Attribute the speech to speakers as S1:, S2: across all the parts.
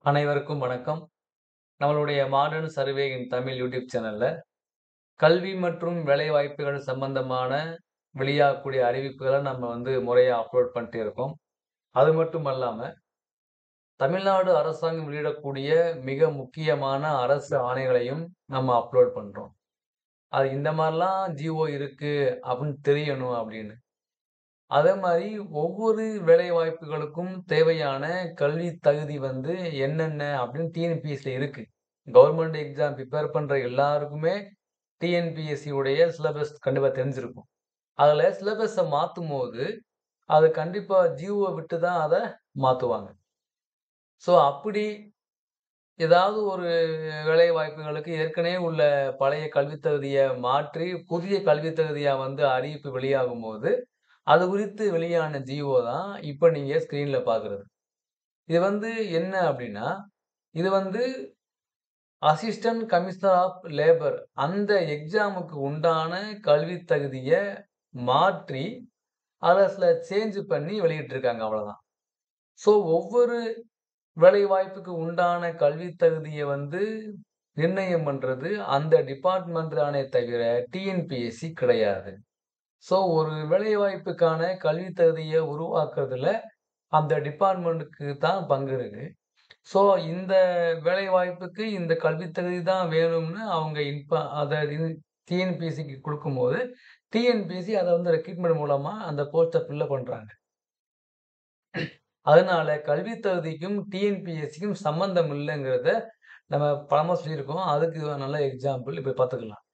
S1: அனைவருக்கும் வணக்கம். நம்மளுடைய மாடர்ன் சர்வே இன் தமிழ் யூடியூப் சேனல்ல கல்வி மற்றும் வேலைவாய்ப்புகள் சம்பந்தமான வெளியாகக்கூடிய அறிவிப்புகள நம்ம முறையா அப்லோட் பண்ணிட்டே இருக்கோம். அது மட்டும் அல்லாம, தமிழ்நாடு அரசாங்கம் வெளியிடக்கூடிய மிக முக்கியமான அரசு ஆணைகளையும் நம்ம அப்லோட் பண்றோம். அது இந்த மாரிலாம் ஜிஓ இருக்கு அப்படின்னு தெரியணும் அப்படின்னு. அதே மாரி ஒவ்வொரு வேலைவாய்ப்புகளுக்கும் தேவையான கல்வி தகுதி என்னென்ன அப்படின்னு டிஎன்பிஎஸ்சில இருக்கு. கவர்ன்மென்ட் எக்ஸாம் பிரிப்பேர் பண்ற எல்லாருக்குமே டிஎன்பிஎஸ்சி உடைய சிலபஸ் கண்டிப்பா தெரிஞ்சிருக்கும். அதுல சிலபஸ மாத்தும்போது, அது கண்டிப்பா ஜிஓ விட்டு தான் அத மாத்துவாங்க. அப்படி ஏதாவது ஒரு வேலைவாய்ப்புகளுக்கு ஏற்கனவே உள்ள பழைய கல்வித் தகுதிய மாற்றி, புதிய கல்வித் தகுதியா அறிவிப்பு வெளியாகும்போது, அது குறித்து வெளியான ஜிஓ தான் இப்ப நீங்க ஸ்கிரீன்ல பார்க்குறது. இது என்ன அப்டின்னா, இது அசிஸ்டன்ட் கமிஷனர் ஆஃப் லேபர் அந்த எக்ஸாமுக்கு உண்டான கல்வித் தகுதிய மாற்றி, அத சில சேஞ்ச் பண்ணி வெளியிட்டிருக்காங்க அவ்வளதான். ஒவ்வொரு வேலைவாய்ப்புக்கு உண்டான கல்வித் தகுதிய நிர்ணயம் பண்றது அந்த டிபார்ட்மெண்ட் தானே தவிர, டிஎன்பிஎஸ்சி கிடையாது. ஒரு வேலைவாய்ப்புக்கான கல்வித் தகுதிய உருவாக்குறதுல அந்த டிபார்ட்மெண்ட்க்கு தான் பங்கு இருக்கு. ஸோ இந்த வேலைவாய்ப்புக்கு இந்த கல்வித் தகுதி தான் வேணும்னு அவங்க அத டிஎன்பிஎஸ்சிக்கு குடுக்கும்போது, டிஎன்பிஎஸ்சி அத ரெக்ரூட்மென்ட் மூலமா அந்த போஸ்ட்ட ஃபில்லப் பண்றாங்க. அதனால கல்வித் தகுதிக்கும் டிஎன்பிஎஸ்சிக்கும் சம்பந்தம் இல்லங்கிறத நம்ம பலமுறை சொல்லியிருக்கோம். அதுக்கு ஒரு நல்ல எக்ஸாம்பிள் இப்ப பார்த்துக்கலாம்.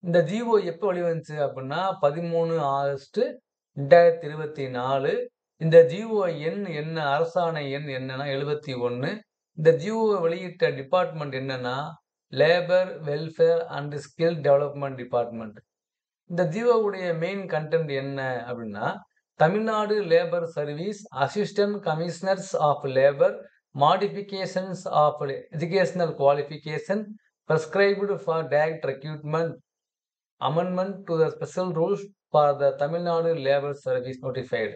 S1: இந்த ஜிஓ எப்ப வெளிவந்துச்சு அப்டின்னா, 13 ஆகஸ்ட் 2024. இந்த ஜிஓ எண் என்ன? அரசாணை எண் என்னன்னா 71. இந்த ஜிஓவ வெளியிட்ட டிபார்ட்மெண்ட் என்னன்னா, labour welfare and skill development department. இந்த ஜிஓவுடைய மெயின் கன்டென்ட் என்ன அப்டின்னா, Tamil Nadu labour service assistant commissioners of labour modifications of educational qualification prescribed for direct recruitment amendment to the special rules for the Tamil Nadu labour service notified.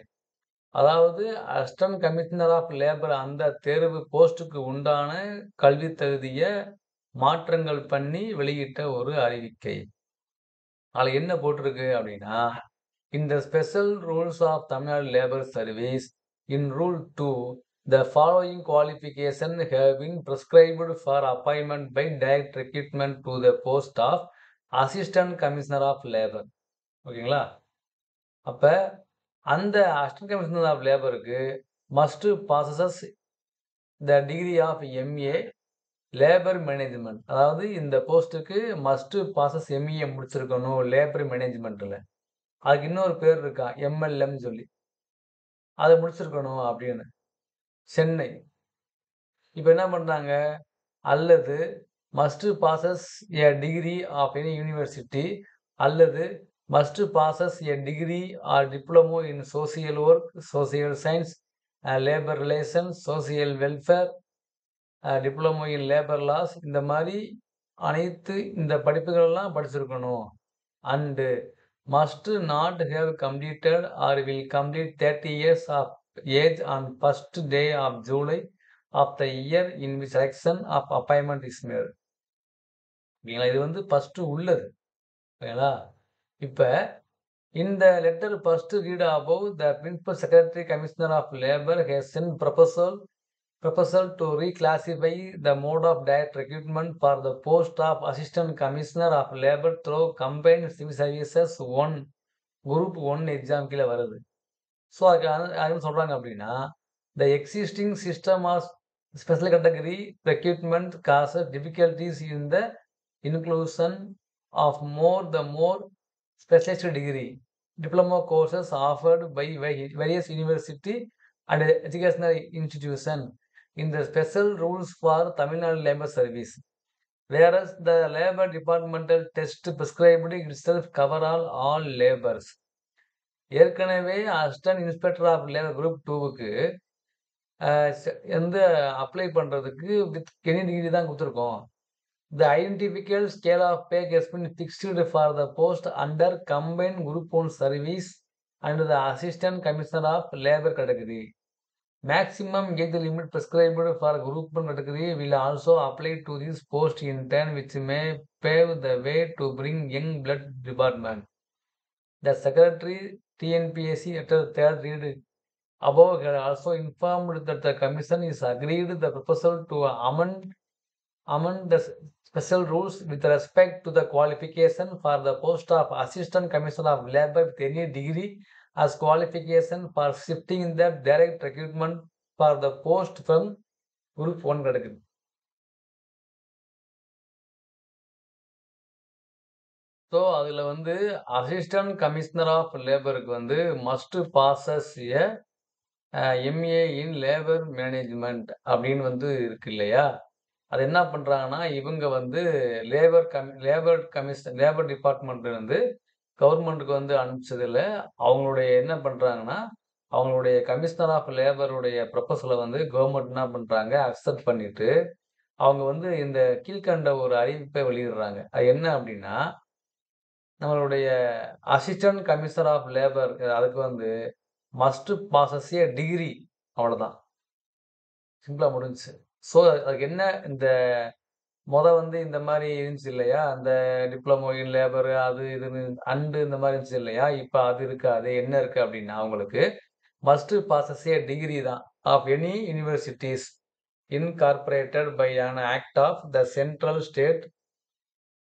S1: அதாவது assistant commissioner of labour அந்த தேர்வு போஸ்ட்டுக்கு உண்டான கல்வித் தகுதிய மாற்றங்கள் பண்ணி வெளியிட்ட ஒரு அறிவிக்கை. அதுல என்ன போட்டிருக்கு அப்டின்னா, "In the special rules of Tamil Nadu Labour Service, in Rule 2, the following qualification have been prescribed for appointment by direct recruitment to the post of Assistant Commissioner of Labour." ஓகேங்களா? அப்ப அந்த அசிஸ்டன்ட் கமிஷனர் ஆஃப் லேபருக்கு must possess the degree of MA labour management. அதாவது இந்த போஸ்ட்டுக்கு must possess MA முடிச்சிருக்கணும் labour மேனேஜ்மென்ட்ல. அதுக்கு இன்னொரு பேர் இருக்காம். எம்எல்எம் சொல்லி. அத முடிச்சிருக்கணும் அப்படின்னு. சென்னை. இப்ப என்ன பண்றாங்க? அல்லது must possess a degree of any university அல்லது must possess a degree or diploma in social work, social science, labour relations, social welfare, diploma in labour laws இந்த மாரி அனைத்து இந்த படிப்புகள் எல்லாம் படிச்சிருக்கணும். And must not have completed or will complete 30 years of age on first day of July of the year in which selection of appointment is made. ஓகேங்களா? இது first உள்ளது. ஓகேங்களா? இப்ப இந்த letter first read above the Principal Secretary Commissioner of Labour has sent proposal to reclassify the mode of direct recruitment for the post of Assistant Commissioner of Labour through Combined Civil Services 1 Group 1 exam கீழ வருது. அதுக்கு அது என்ன சொல்றாங்க அப்டின்னா, "The existing system of special category recruitment causes difficulties in the inclusion of more specialized degree, diploma courses offered by various university and educational institution in the special rules for Tamil Nadu Labour Service. Whereas the Labour Departmental test prescribed itself cover all labours." ஏற்கனவே assistant inspector of labour group 2க்கு அ செ apply பண்றதுக்கு with any degree தான் குடுத்துருக்கோம். The identical scale of pay has been fixed for the post under combined group 1 service and the assistant commissioner of labor category. Maximum age limit prescribed for group 1 category will also apply to this post in turn, which may pave the way to bring young blood department. The secretary TNPSC at the third read above had also informed that the commission is agreed the proposal to amend the special rules with respect to the qualification for the post of Assistant Commissioner of Labor with any degree as qualification for shifting in the direct recruitment for the post from Group 1 category. So அதில் வந்து assistant commissioner of லேபருக்கு வந்து must possess A MA in labour management அப்படின்னு வந்து இருக்கு இல்லையா? அது என்ன பண்றாங்கன்னா, இவங்க வந்து லேபர் டிபார்ட்மெண்ட் வந்து கவர்மெண்ட்டுக்கு வந்து அனுப்பிச்சதுல, அவங்களுடைய என்ன பண்றாங்கன்னா, அவங்களுடைய கமிஷனர் ஆஃப் லேபருடைய ப்ரொபோசல வந்து கவர்மெண்ட் என்ன பண்றாங்க, அக்செப்ட் பண்ணிட்டு, அவங்க வந்து இந்த கீழ்க்கண்ட ஒரு அறிவிப்பை வெளியிடுறாங்க. அது என்ன அப்படின்னா, நம்மளுடைய அசிஸ்டன்ட் கமிஷனர் ஆஃப் லேபர் அதுக்கு வந்து மஸ்ட் பாசஸ் ஏ டிகிரி அவ்வளோதான். சிம்பிளா முடிஞ்சுச்சு. ஸோ அதுக்கு என்ன இந்த வந்து இந்த மாரி இருந்துச்சு இல்லையா? அந்த டிப்ளமோ இன் லேபர் அது இதுன்னு இந்த மாரி இருந்துச்சு இல்லையா? இப்ப அது இருக்காது. என்ன இருக்கு அப்டின்னா, உங்களுக்கு மஸ்ட் பாசஸ் ஏ டிகிரி தான் of any universities incorporated by an act of the central state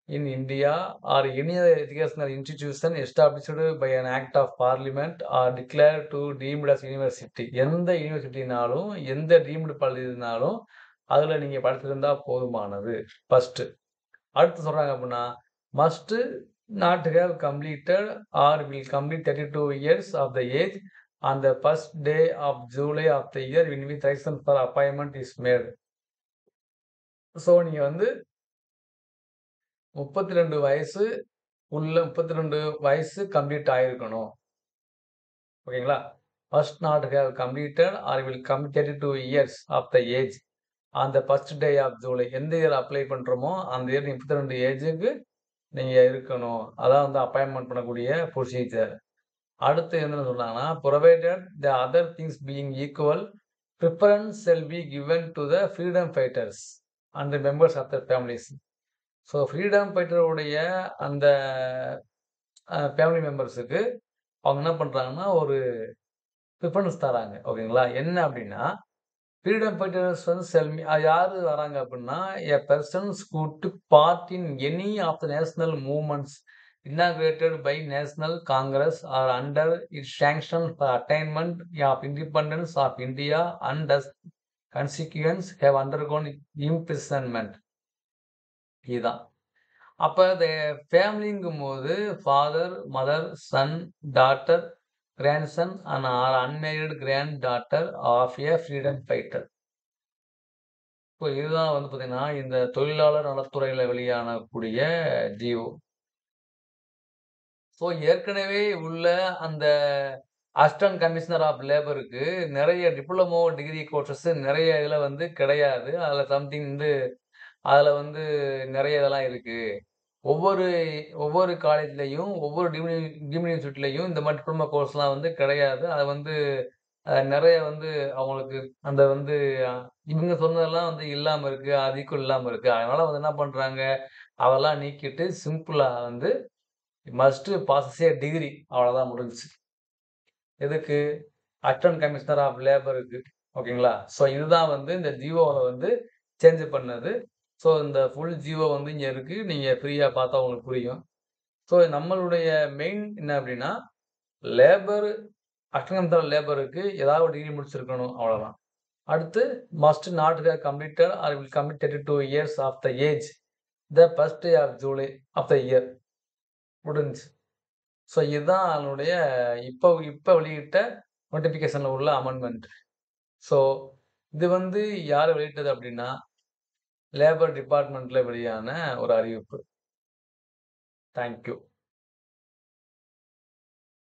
S1: in India or any other educational institution established by an act of parliament or declared to deemed as university. எந்த யூனிவர்சிட்டினாலும், எந்த deemed பள்ளினாலும், அதுல நீங்க படிச்சிருந்தா போதுமானது. First. அடுத்து சொல்றாங்க அப்டின்னா, must not have completed or will complete 32 years of the age on the first day of July of the year in which selection for appointment is made. So நீங்க வந்து 32 வயசு 32 வயசு கம்ப்ளீட் ஆயிருக்கணும். ஓகேங்களா? Must not have completed or will complete 32 years of the age on the first day of July. எந்த year apply பண்றோமோ, அந்த year 32 ஏஜுக்கு நீங்க இருக்கணும். அதான் வந்து அப்பாயின்ட்மென்ட் பண்ணக்கூடிய ப்ரொசீஜர். அடுத்து என்ன சொன்னாங்கன்னா, provided the other things being equal, preference shall be given to the freedom fighters and members of the families. So freedom ஃபைட்டருடைய அந்த ஃபேமிலி மெம்பர்ஸுக்கு அவங்க என்ன பண்றாங்கன்னா, ஒரு ப்ரிஃபரன்ஸ் தராங்க. ஓகேங்களா? என்ன அப்டின்னா, ஃப்ரீடம் ஃபைட்டர்ஸ் வந்து யாரு வராங்க அப்டின்னா, a persons who took part in any of the national movements inaugurated by National Congress or under its sanction for attainment of independence of India and as consequence have undergone imprisonment. இதுதான். அப்ப இந்த ஃபேமிலிங்கும்போது father, mother, son, daughter, grandson and or unmarried granddaughter of a freedom fighter. இப்போ இதுதான் வந்து பார்த்தீங்கன்னா, இந்த தொழிலாளர் நலத்துறையில வெளியானக்கூடிய ஜிஓ. ஸோ ஏற்கனவே உள்ள அந்த அசிஸ்டன்ட் கமிஷனர் ஆஃப் லேபருக்கு நெறைய டிப்ளமோ, டிகிரி கோர்சஸ் நெறைய இதுல வந்து கிடையாது. அதுல சம்திங் வந்து அதுல வந்து நெறைய இதெல்லாம் இருக்கு. ஒவ்வொரு ஒவ்வொரு காலேஜ்லயும், ஒவ்வொரு டீம்டு யூனிவர்சிட்டிலயும் இந்த மாரி டிப்ளமோ கோர்ஸ்லாம் வந்து கிடையாது. அது வந்து நெறைய வந்து அவங்களுக்கு அந்த வந்து அ இவங்க சொன்னதெல்லாம் வந்து இல்லாம இருக்கு. அதுக்கும் இல்லாம இருக்கு. அதனால வந்து என்ன பண்றாங்க, அதெல்லாம் நீக்கிட்டு சிம்பிளா வந்து மஸ்ட் பாசஸ் ஏ டிகிரி அவ்வளோதான் முடிஞ்சுச்சு. எதுக்கு? அசிஸ்டன்ட் கமிஷனர் ஆஃப் லேபருக்கு. ஓகேங்களா? ஸோ இதுதான் வந்து இந்த ஜிஓல வந்து சேஞ்ச் பண்ணது. ஸோ இந்த ஃபுல் ஜிஓ வந்து இங்க இருக்கு. நீங்க ஃப்ரீயா பார்த்தா உங்களுக்கு புரியும். ஸோ நம்மளுடைய மெயின் என்ன அப்டின்னா, லேபர் அசிஸ்டன்ட் கமிஷனர் லேபருக்கு ஏதாவது ஒரு டிகிரி முடிச்சிருக்கணும். அவ்வளோதான். அடுத்து must not have completed or will complete 32 years of the age the first day of July of the year. முடிஞ்சுச்சு. ஸோ இதுதான் அதனுடைய இப்ப இப்ப வெளியிட்ட நோட்டிஃபிகேஷன்ல உள்ள அமெண்ட்மென்ட். ஸோ இது வந்து யார் வெளியிட்டது அப்டின்னா, லேபர் டிபார்ட்மெண்ட்ல வெளியான ஒரு அறிவிப்பு. Thank you.